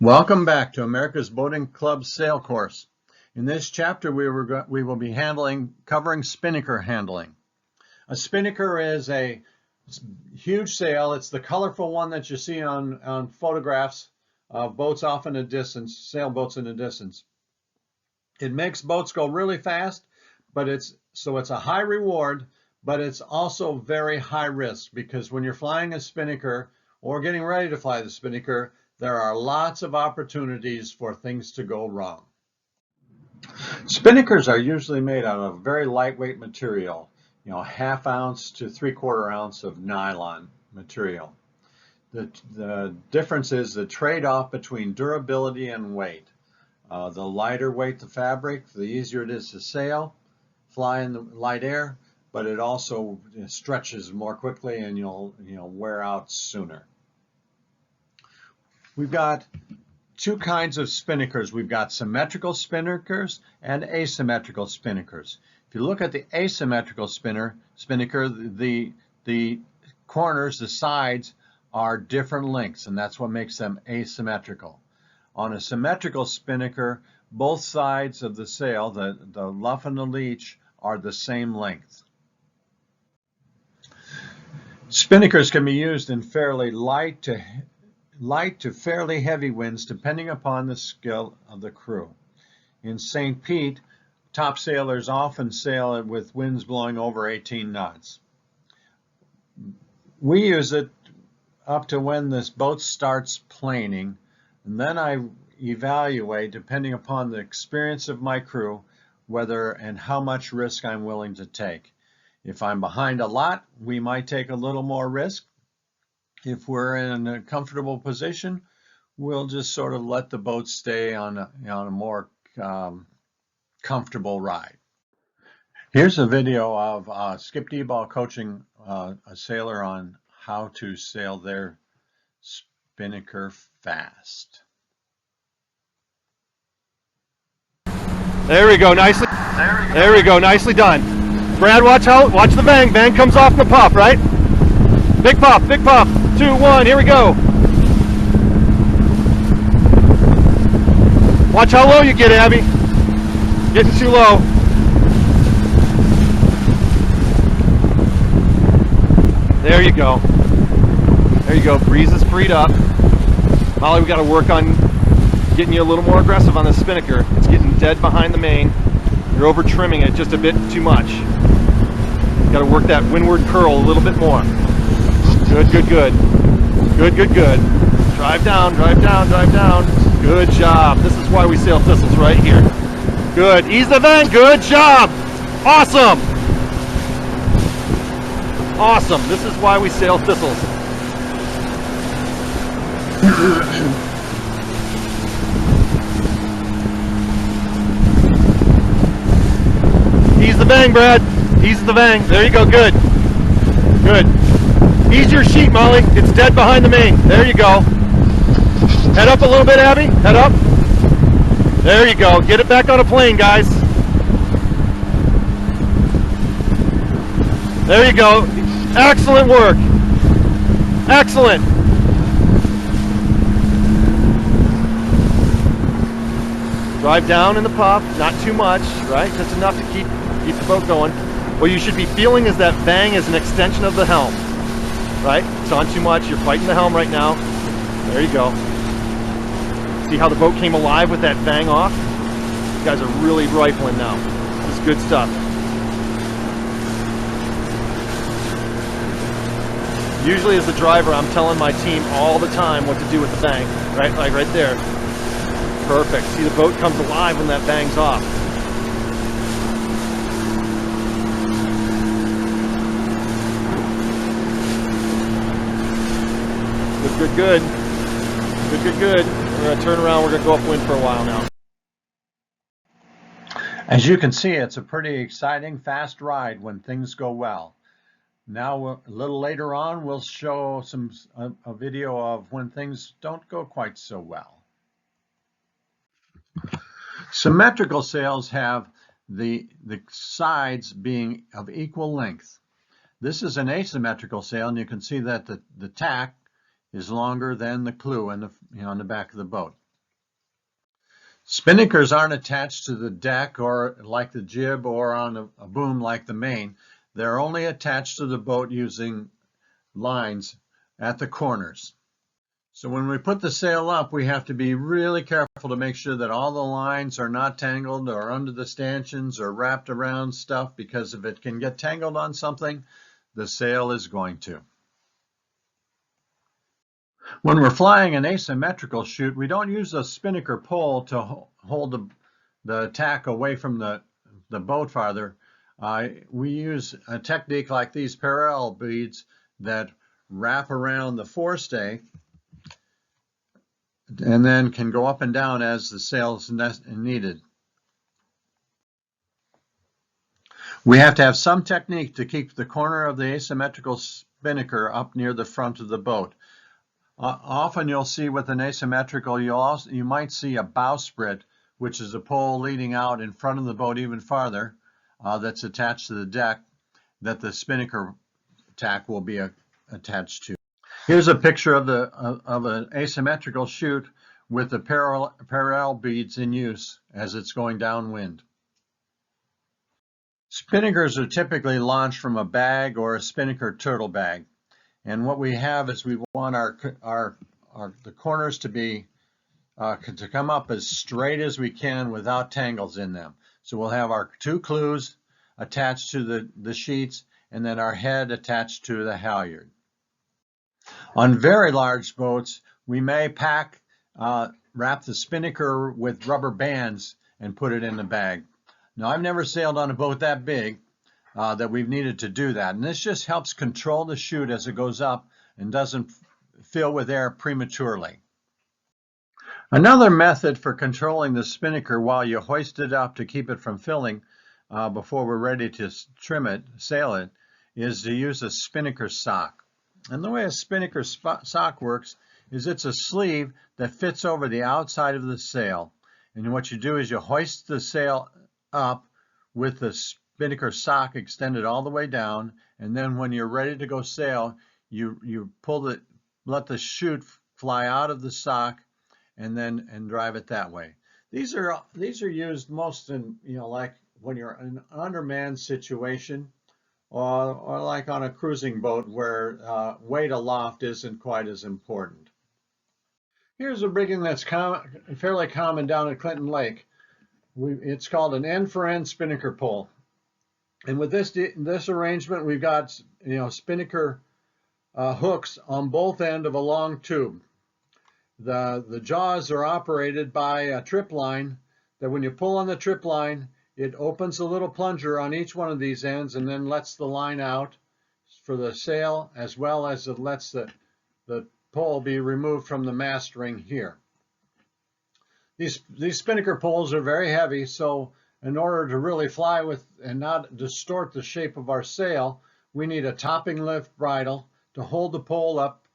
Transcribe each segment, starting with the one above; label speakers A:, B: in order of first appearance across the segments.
A: Welcome back to America's Boating Club Sail Course. In this chapter, we will be covering Spinnaker handling. A spinnaker is a huge sail. It's the colorful one that you see on photographs of boats off in a distance, sailboats in a distance. It makes boats go really fast, but it's a high reward, but it's also very high risk, because when you're flying a spinnaker or getting ready to fly the spinnaker, there are lots of opportunities for things to go wrong. Spinnakers are usually made out of very lightweight material, ½ ounce to ¾ ounce of nylon material. The difference is the trade-off between durability and weight. The lighter weight the fabric, the easier it is to sail, fly in the light air, but it also stretches more quickly and you'll wear out sooner. We've got two kinds of spinnakers. We've got symmetrical spinnakers and asymmetrical spinnakers. If you look at the asymmetrical spinnaker, the corners, the sides, are different lengths, and that's what makes them asymmetrical. On a symmetrical spinnaker, both sides of the sail, the luff and the leech, are the same length. Spinnakers can be used in fairly light to fairly heavy winds, depending upon the skill of the crew. In St. Pete, top sailors often sail it with winds blowing over 18 knots. We use it up to when this boat starts planing, and then I evaluate, depending upon the experience of my crew, whether and how much risk I'm willing to take. If I'm behind a lot, we might take a little more risk. If we're in a comfortable position, we'll just sort of let the boat stay on a more comfortable ride. Here's a video of Skip Deball coaching a sailor on how to sail their spinnaker fast.
B: There we go, nicely. There we go, nicely done. Brad, watch the bang. Bang comes off the pop, right? Big pop, big pop. 2, 1, here we go. Watch how low you get, Abby. Getting too low. There you go. There you go. Breeze is freed up. Molly, we got to work on getting you a little more aggressive on the spinnaker. It's getting dead behind the main. You're over trimming it just a bit too much. You got to work that windward curl a little bit more. Good, good, good. Good, good, good. Drive down, drive down, drive down. Good job. This is why we sail thistles right here. Good. Ease the vent. Good job. Awesome. Awesome. This is why we sail thistles. Ease the bang, Brad. Ease the bang. There you go. Good. Good. Ease your sheet, Molly. It's dead behind the main. There you go. Head up a little bit, Abby. Head up. There you go. Get it back on a plane, guys. There you go. Excellent work. Excellent. Drive down in the pop. Not too much, right? Just enough to keep the boat going. What you should be feeling is that bang is an extension of the helm. Right? It's on too much. You're fighting the helm right now. There you go. See how the boat came alive with that bang off? You guys are really rifling now. This is good stuff. Usually as the driver, I'm telling my team all the time what to do with the bang. Right? Like right there. Perfect. See, the boat comes alive when that bang's off. Good, good, good. Good, good, good. We're going to turn around. We're going to go upwind for a while now.
A: As you can see, it's a pretty exciting, fast ride when things go well. Now, a little later on, we'll show a video of when things don't go quite so well. Symmetrical sails have the sides being of equal length. This is an asymmetrical sail, and you can see that the tack is longer than the clew on the back of the boat. Spinnakers aren't attached to the deck or like the jib or on a boom like the main. They're only attached to the boat using lines at the corners. So when we put the sail up, we have to be really careful to make sure that all the lines are not tangled or under the stanchions or wrapped around stuff, because if it can get tangled on something, the sail is going to. When we're flying an asymmetrical chute, we don't use a spinnaker pole to hold the tack away from the boat farther. We use a technique like these parallel beads that wrap around the forestay and then can go up and down as the sail is needed. We have to have some technique to keep the corner of the asymmetrical spinnaker up near the front of the boat. Often you'll see with an asymmetrical, you might see a bowsprit, which is a pole leading out in front of the boat even farther, that's attached to the deck, that the spinnaker tack will be attached to. Here's a picture of an asymmetrical chute with the parallel beads in use as it's going downwind. Spinnakers are typically launched from a bag or a spinnaker turtle bag. And what we have is we want the corners to be to come up as straight as we can without tangles in them. So we'll have our two clews attached to the sheets and then our head attached to the halyard. On very large boats, we may wrap the spinnaker with rubber bands and put it in the bag. Now, I've never sailed on a boat that big that we've needed to do that. And this just helps control the chute as it goes up and doesn't fill with air prematurely. Another method for controlling the spinnaker while you hoist it up to keep it from filling before we're ready to sail it, is to use a spinnaker sock. And the way a spinnaker sock works is it's a sleeve that fits over the outside of the sail. And what you do is you hoist the sail up with the spinnaker sock extended all the way down, and then when you're ready to go sail, you let the chute fly out of the sock and drive it that way. These are used most in, like when you're in an undermanned situation, or like on a cruising boat where weight aloft isn't quite as important. Here's a rigging that's fairly common down at Clinton Lake. It's called an end-for-end spinnaker pole. And with this arrangement, we've got spinnaker hooks on both ends of a long tube. The jaws are operated by a trip line that when you pull on the trip line, it opens a little plunger on each one of these ends and then lets the line out for the sail, as well as it lets the pole be removed from the mast ring here. These spinnaker poles are very heavy, so in order to really fly with and not distort the shape of our sail, we need a topping lift bridle to hold the pole up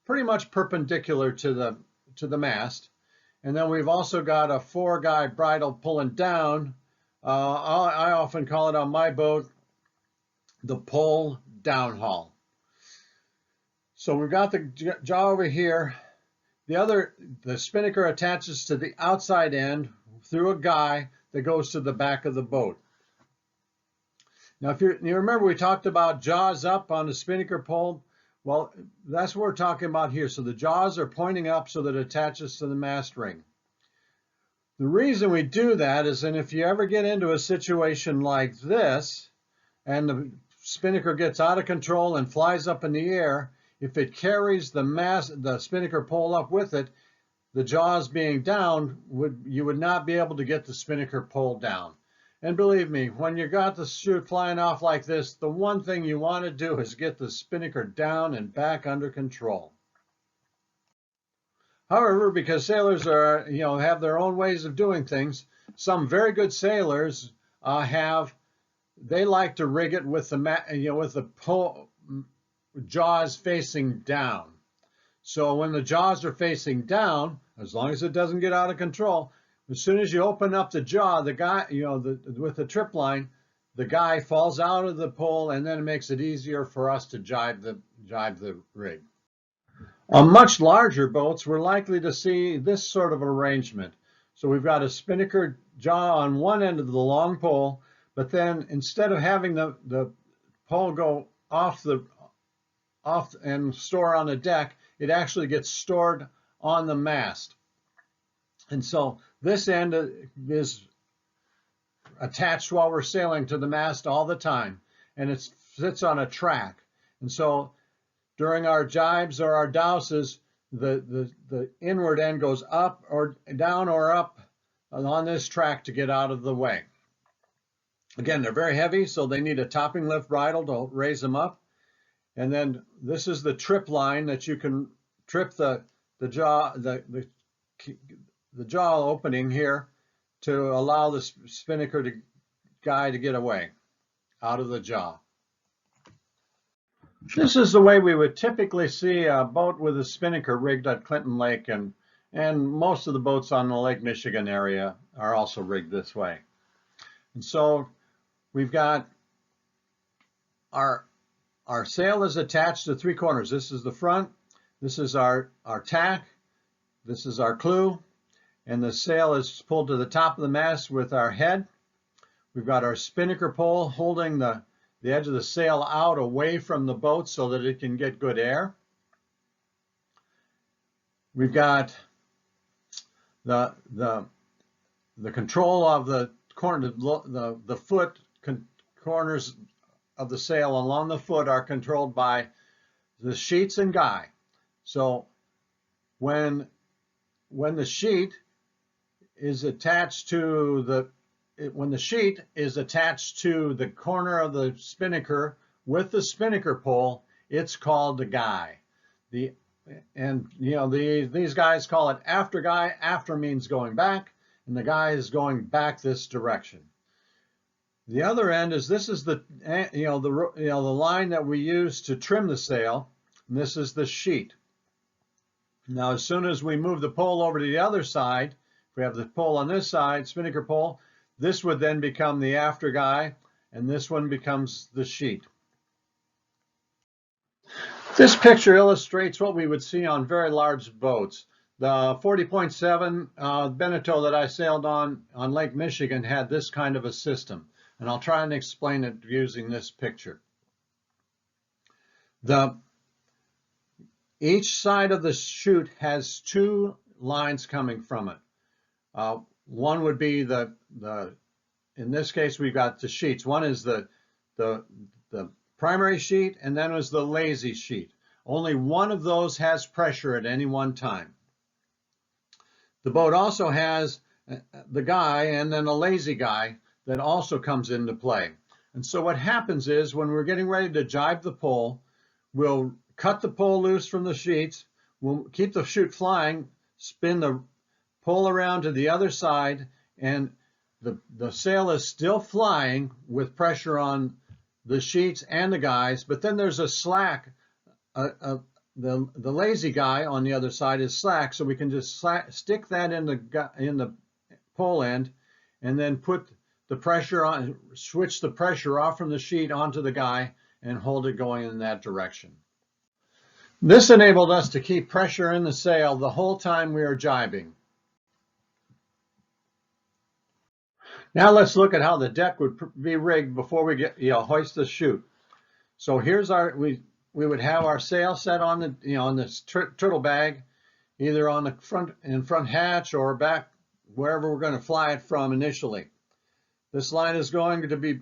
A: pretty much perpendicular to the mast. And then we've also got a 4-guy bridle pulling down. I often call it on my boat the pole downhaul. So we've got the jaw over here. The spinnaker attaches to the outside end through a guy that goes to the back of the boat. Now, if you remember, we talked about jaws up on the spinnaker pole. Well, that's what we're talking about here. So the jaws are pointing up so that it attaches to the mast ring. The reason we do that is, and if you ever get into a situation like this, and the spinnaker gets out of control and flies up in the air, if it carries the spinnaker pole up with it, the jaws being down, you would not be able to get the spinnaker pole down. And believe me, when you got the chute flying off like this, the one thing you want to do is get the spinnaker down and back under control. However, because sailors have their own ways of doing things, some very good sailors they like to rig it with the jaws facing down. So when the jaws are facing down, as long as it doesn't get out of control, as soon as you open up the jaw, the guy, with the trip line, the guy falls out of the pole, and then it makes it easier for us to jive the rig. On much larger boats, we're likely to see this sort of arrangement. So we've got a spinnaker jaw on one end of the long pole, but then instead of having the pole go off and store on the deck, it actually gets stored on the mast. And so this end is attached while we're sailing to the mast all the time, and it sits on a track. And so during our jibes or our douses, the inward end goes up or down or up on this track to get out of the way. Again, they're very heavy, so they need a topping lift bridle to raise them up. And then this is the trip line that you can trip the jaw opening here to allow the spinnaker guy to get away out of the jaw. This is the way we would typically see a boat with a spinnaker rigged at Clinton Lake, and most of the boats on the Lake Michigan area are also rigged this way. And so we've got our sail is attached to three corners. This is the front, this is our tack, this is our clew, and the sail is pulled to the top of the mast with our head. We've got our spinnaker pole holding the edge of the sail out away from the boat so that it can get good air. We've got the control of the corner, the foot corners of the sail along the foot are controlled by the sheets and guy. So when the sheet is attached to the corner of the spinnaker with the spinnaker pole, it's called the guy. These guys call it after guy. After means going back, and the guy is going back this direction. The other end is the line that we use to trim the sail, and this is the sheet. Now, as soon as we move the pole over to the other side, if we have the pole on this side, spinnaker pole, this would then become the after guy, and this one becomes the sheet. This picture illustrates what we would see on very large boats. The 40.7 Beneteau that I sailed on Lake Michigan had this kind of a system, and I'll try and explain it using this picture. Each side of the chute has two lines coming from it. One would be in this case, we've got the sheets. One is the primary sheet, and then is the lazy sheet. Only one of those has pressure at any one time. The boat also has the guy and then a lazy guy that also comes into play. And so what happens is when we're getting ready to jibe the pole, we'll cut the pole loose from the sheets, we'll keep the chute flying, spin the pole around to the other side, and the sail is still flying with pressure on the sheets and the guys, but then there's a slack. The lazy guy on the other side is slack, so we can just stick that in the pole end, and then put the pressure on, switch the pressure off from the sheet onto the guy, and hold it going in that direction. This enabled us to keep pressure in the sail the whole time we were jibing. Now let's look at how the deck would be rigged before we hoist the chute. So here's we would have our sail set on on this turtle bag, either on the front hatch or back wherever we're going to fly it from initially. This line is going to be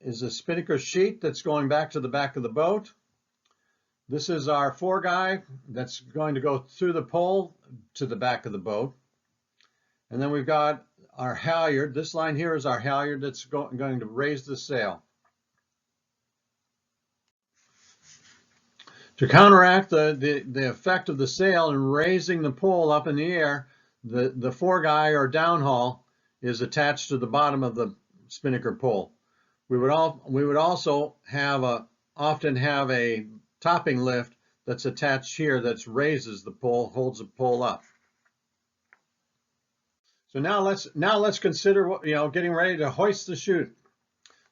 A: a spinnaker sheet that's going back to the back of the boat. This is our fore guy that's going to go through the pole to the back of the boat. And then we've got our halyard. This line here is our halyard that's going to raise the sail. To counteract the effect of the sail and raising the pole up in the air, the fore guy or downhaul is attached to the bottom of the spinnaker pole. We would also often have a topping lift that's attached here that raises the pole, holds the pole up. So now let's consider getting ready to hoist the chute.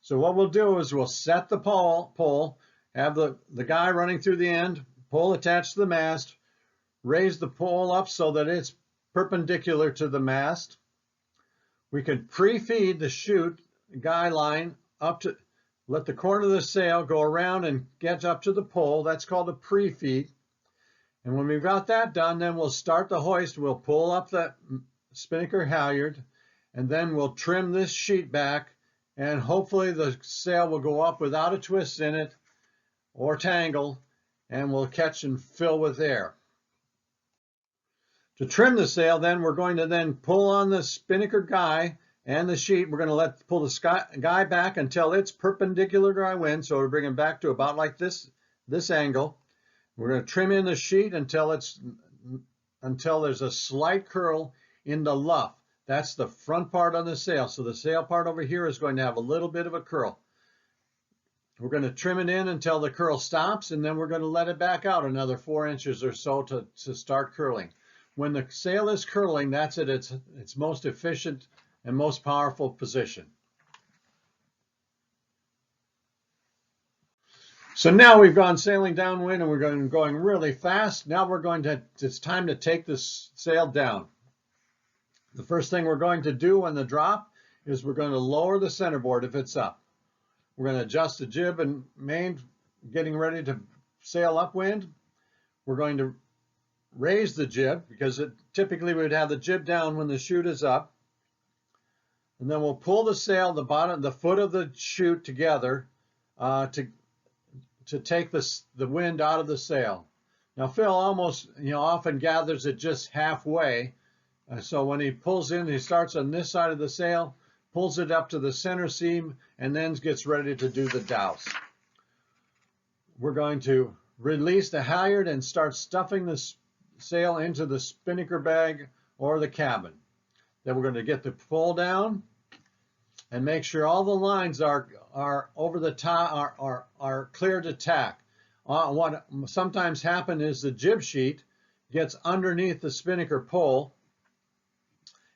A: So what we'll do is we'll set the pole, have the guy running through the end, pole attached to the mast, raise the pole up so that it's perpendicular to the mast. we could pre-feed the chute guy line up to, let the corner of the sail go around and get up to the pole. That's called a pre-feed. And when we've got that done, then we'll start the hoist. We'll pull up the spinnaker halyard, and then we'll trim this sheet back, and hopefully the sail will go up without a twist in it or tangle, and we'll catch and fill with air. To trim the sail, then we're going to then pull on the spinnaker guy and the sheet. We're going to pull the guy back until it's perpendicular to our wind, so we'll bring him back to about like this angle. We're going to trim in the sheet until there's a slight curl in the luff. That's the front part on the sail. So the sail part over here is going to have a little bit of a curl. We're going to trim it in until the curl stops, and then we're going to let it back out another 4 inches or so to start curling. When the sail is curling, that's at its most efficient and most powerful position. So now we've gone sailing downwind and we're going really fast. Now it's time to take this sail down. The first thing we're going to do on the drop is we're going to lower the centerboard if it's up. We're going to adjust the jib and main, getting ready to sail upwind. We're going to raise the jib because typically we would have the jib down when the chute is up. And then we'll pull the sail, the foot of the chute together to take the wind out of the sail. Now Phil often gathers it just halfway. So when he pulls in, he starts on this side of the sail, pulls it up to the center seam, and then gets ready to do the douse. We're going to release the halyard and start stuffing the sail into the spinnaker bag or the cabin. Then we're going to get the pole down and make sure all the lines are over the top, are clear to tack. What sometimes happens is the jib sheet gets underneath the spinnaker pole,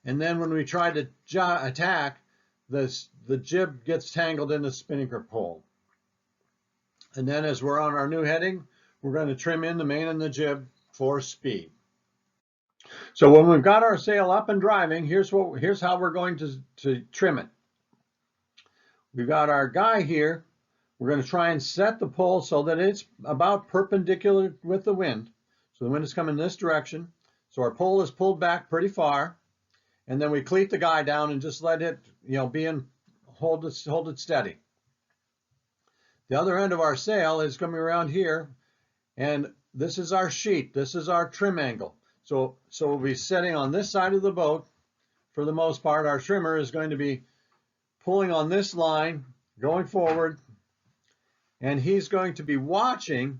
A: and then when we try to attack, the jib gets tangled in the spinnaker pole. And then as we're on our new heading, we're going to trim in the main and the jib for speed. So when we've got our sail up and driving, here's how we're going to trim it. We've got our guy here. We're going to try and set the pole so that it's about perpendicular with the wind. So the wind is coming this direction. So our pole is pulled back pretty far. And then we cleat the guy down and just let it, hold it steady. The other end of our sail is coming around here. And this is our sheet. This is our trim angle. So we'll be sitting on this side of the boat. For the most part, our trimmer is going to be pulling on this line, going forward, and he's going to be watching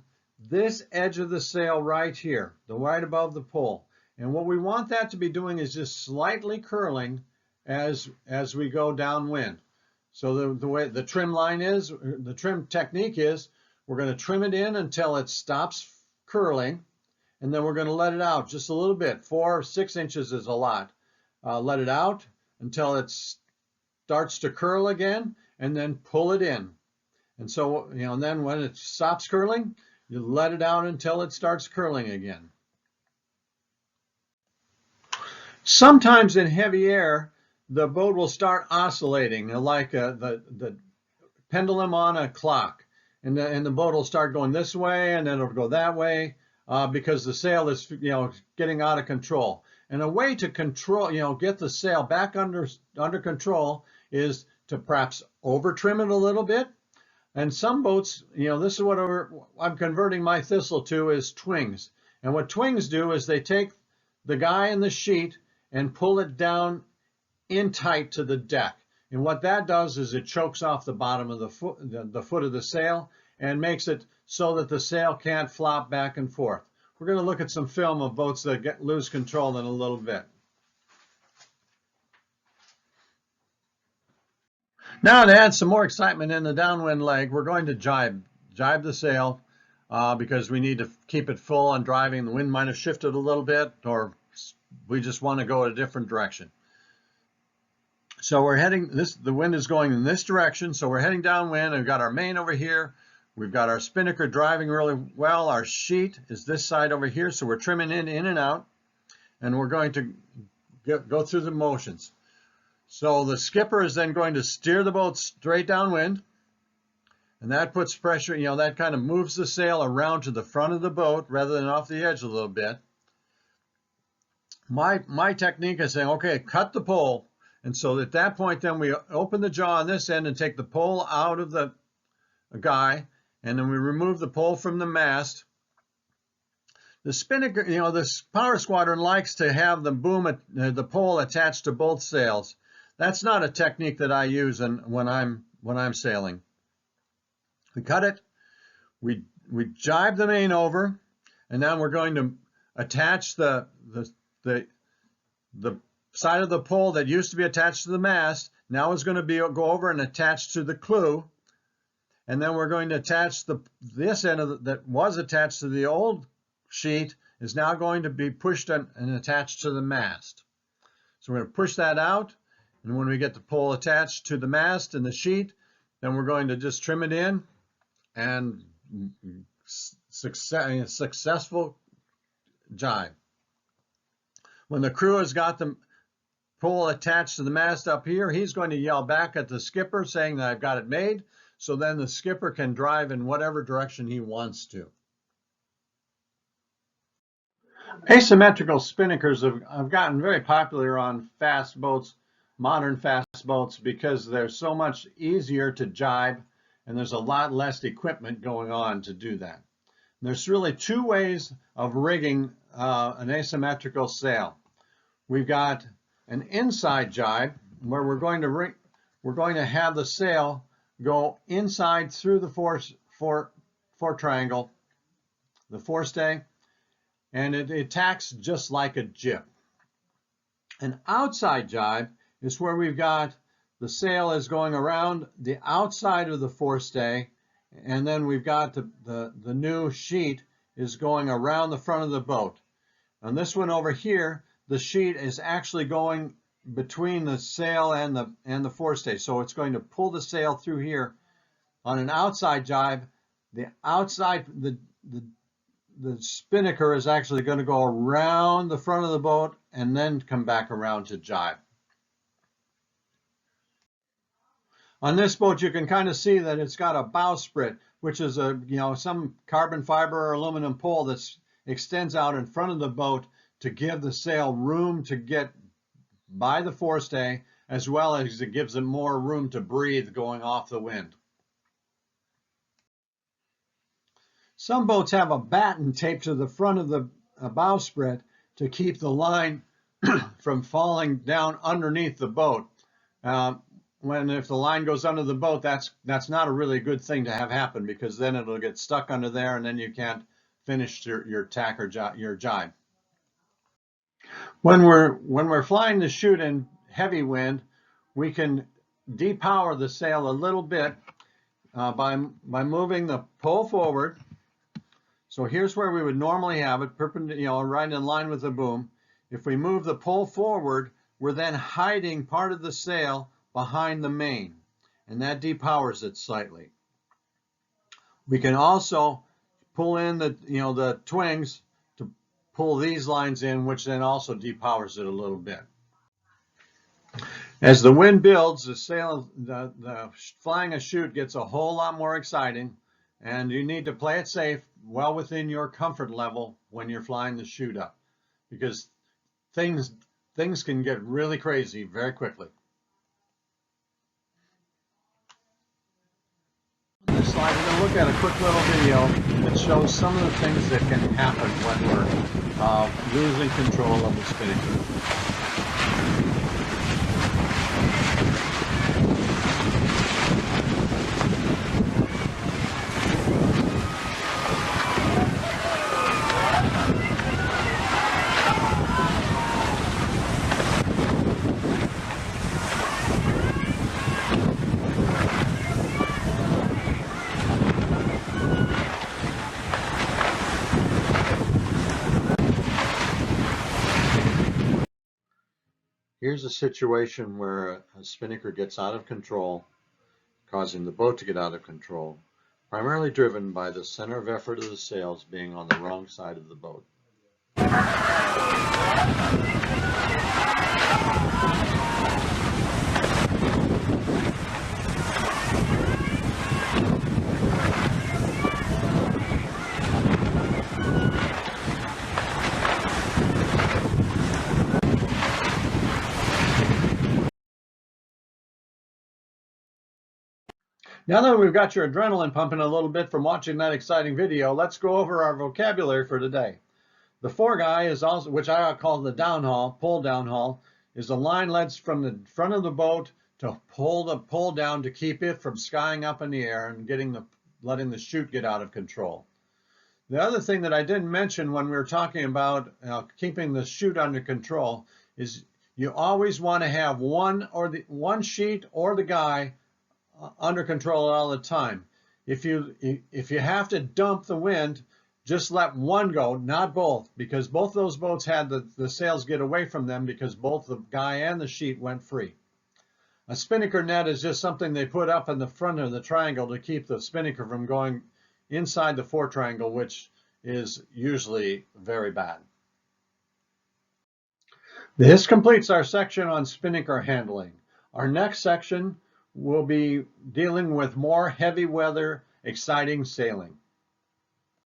A: this edge of the sail right here, right above the pole. And what we want that to be doing is just slightly curling as we go downwind. So the way the trim line is, the trim technique is, we're going to trim it in until it stops curling, and then we're going to let it out just a little bit. 4 or 6 inches is a lot. Let it out until it starts to curl again, and then pull it in. And so, and then when it stops curling, you let it out until it starts curling again. Sometimes in heavy air, the boat will start oscillating like the pendulum on a clock. And the boat will start going this way, and then it'll go that way because the sail is, getting out of control. And a way to control, get the sail back under control is to perhaps over trim it a little bit. And some boats, this is what I'm converting my thistle to, is twings. And what twings do is they take the guy in the sheet and pull it down in tight to the deck. And what that does is it chokes off the bottom of the foot of the sail and makes it so that the sail can't flop back and forth. We're going to look at some film of boats that lose control in a little bit. Now to add some more excitement in the downwind leg, we're going to jive the sail because we need to keep it full on driving. The wind might have shifted a little bit, or we just want to go a different direction. So we're heading, the wind is going in this direction, so we're heading downwind. We've got our main over here. We've got our spinnaker driving really well. Our sheet is this side over here, so we're trimming in and out, and we're going to go through the motions. So the skipper is then going to steer the boat straight downwind, and that puts pressure, that kind of moves the sail around to the front of the boat rather than off the edge a little bit. My technique is saying, okay, cut the pole. And so at that point, then we open the jaw on this end and take the pole out of the guy, and then we remove the pole from the mast. The Spinnaker, this power squadron likes to have the pole attached to both sails. That's not a technique that I use when I'm sailing. We cut it, we jibe the main over, and now we're going to attach the side of the pole that used to be attached to the mast. Now is going to go over and attach to the clew, and then we're going to attach this end that was attached to the old sheet is now going to be pushed and attached to the mast. So we're going to push that out, and when we get the pole attached to the mast and the sheet, then we're going to just trim it in, and successful jibe. When the crew has got the pole attached to the mast up here, he's going to yell back at the skipper saying that I've got it made, so then the skipper can drive in whatever direction he wants to. Asymmetrical spinnakers have gotten very popular on fast boats, modern fast boats, because they're so much easier to jibe, and there's a lot less equipment going on to do that. And there's really two ways of rigging an asymmetrical sail. We've got an inside jibe where we're going to have the sail go inside through the fore triangle, the forestay, and it tacks just like a jib. An outside jibe is where we've got the sail is going around the outside of the forestay, and then we've got the new sheet is going around the front of the boat. On this one over here, the sheet is actually going between the sail and the forestay, so it's going to pull the sail through here. On an outside jibe, the spinnaker is actually going to go around the front of the boat and then come back around to jibe. On this boat, you can kind of see that it's got a bowsprit, which is some carbon fiber or aluminum pole that extends out in front of the boat to give the sail room to get by the forestay, as well as it gives it more room to breathe going off the wind. Some boats have a batten taped to the front of the bowsprit to keep the line from falling down underneath the boat. If the line goes under the boat, that's not a really good thing to have happen, because then it'll get stuck under there and then you can't finish your tack or your jibe. When we're flying the chute in heavy wind, we can depower the sail a little bit by moving the pole forward. So here's where we would normally have it, perpendicular, right in line with the boom. If we move the pole forward, we're then hiding part of the sail behind the main, and that depowers it slightly. We can also pull in the twings to pull these lines in, which then also depowers it a little bit. As the wind builds, the flying a chute gets a whole lot more exciting, and you need to play it safe, well within your comfort level when you're flying the chute up, because things can get really crazy very quickly. On this slide, we're going to look at a quick little video that shows some of the things that can happen when we're losing control of the spinnaker. Here's a situation where a spinnaker gets out of control, causing the boat to get out of control, primarily driven by the center of effort of the sails being on the wrong side of the boat. Now that we've got your adrenaline pumping a little bit from watching that exciting video, let's go over our vocabulary for today. The foreguy is also, which I call the downhaul, pull downhaul, is a line led from the front of the boat to pull the pole down to keep it from skying up in the air and letting the chute get out of control. The other thing that I didn't mention when we were talking about keeping the chute under control is you always want to have one sheet or the guy under control all the time. If you have to dump the wind, just let one go, not both, because both those boats had the sails get away from them because both the guy and the sheet went free. A spinnaker net is just something they put up in the front of the triangle to keep the spinnaker from going inside the fore triangle, which is usually very bad. This completes our section on spinnaker handling. Our next section will be dealing with more heavy weather, exciting sailing.